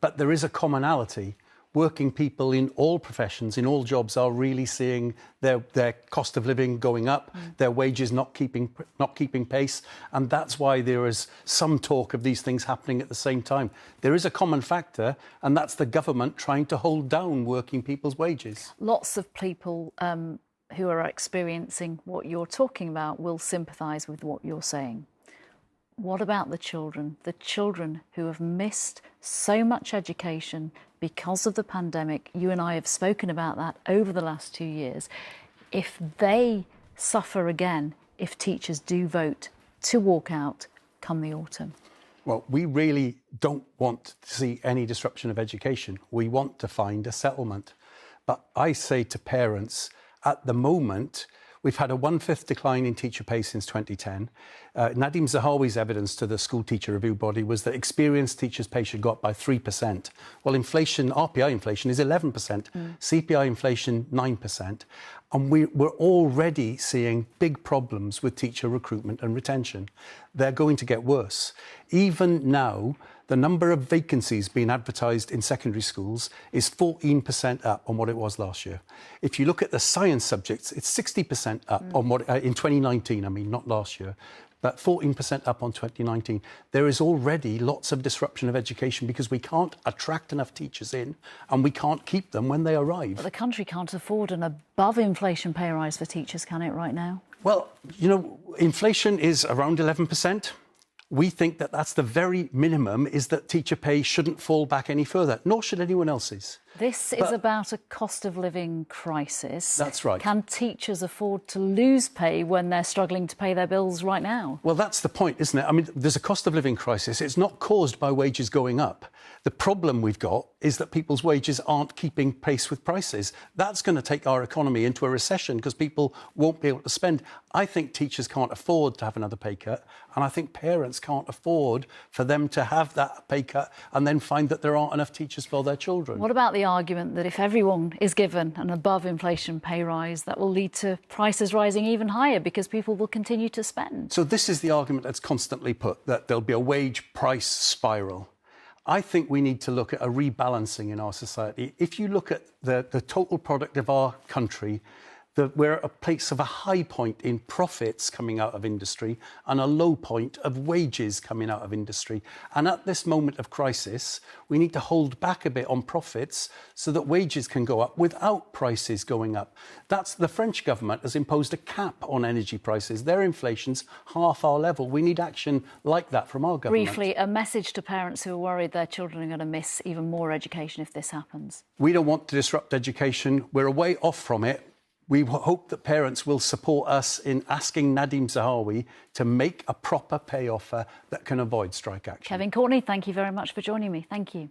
But there is a commonality. Working people in all professions, in all jobs, are really seeing their cost of living going up, their wages not keeping pace, and that's why there is some talk of these things happening at the same time. There is a common factor, and that's the government trying to hold down working people's wages. Lots of people who are experiencing what you're talking about will sympathise with what you're saying. What about the children who have missed so much education because of the pandemic? You and I have spoken about that over the last 2 years. If they suffer again, if teachers do vote to walk out come the autumn? Well, we really don't want to see any disruption of education. We want to find a settlement. But I say to parents, at the moment, we've had a 1/5 decline in teacher pay since 2010. Nadhim Zahawi's evidence to the school teacher review body was that experienced teachers' pay should go up by 3%. Well, inflation, RPI inflation is 11%, CPI inflation 9%. And we're already seeing big problems with teacher recruitment and retention. They're going to get worse. Even now, the number of vacancies being advertised in secondary schools is 14% up on what it was last year. If you look at the science subjects, it's 60% up on what in 2019, I mean, not last year, but 14% up on 2019. There is already lots of disruption of education because we can't attract enough teachers in and we can't keep them when they arrive. But the country can't afford an above-inflation pay rise for teachers, can it, right now? Well, you know, inflation is around 11%. We think that that's the very minimum, is that teacher pay shouldn't fall back any further, nor should anyone else's. This is about a cost of living crisis. That's right. Can teachers afford to lose pay when they're struggling to pay their bills right now? Well, that's the point, isn't it? I mean, there's a cost of living crisis. It's not caused by wages going up. The problem we've got is that people's wages aren't keeping pace with prices. That's going to take our economy into a recession because people won't be able to spend. I think teachers can't afford to have another pay cut, and I think parents can't afford for them to have that pay cut and then find that there aren't enough teachers for their children. What about the argument that if everyone is given an above-inflation pay rise, that will lead to prices rising even higher because people will continue to spend? So this is the argument that's constantly put, that there'll be a wage-price spiral. I think we need to look at a rebalancing in our society. If you look at the total product of our country, we're at a place of a high point in profits coming out of industry and a low point of wages coming out of industry. And at this moment of crisis, we need to hold back a bit on profits so that wages can go up without prices going up. That's the French government has imposed a cap on energy prices. Their inflation's half our level. We need action like that from our government. Briefly, a message to parents who are worried their children are going to miss even more education if this happens. We don't want to disrupt education. We're a way off from it. We hope that parents will support us in asking Nadhim Zahawi to make a proper pay offer that can avoid strike action. Courtney, thank you very much for joining me. Thank you.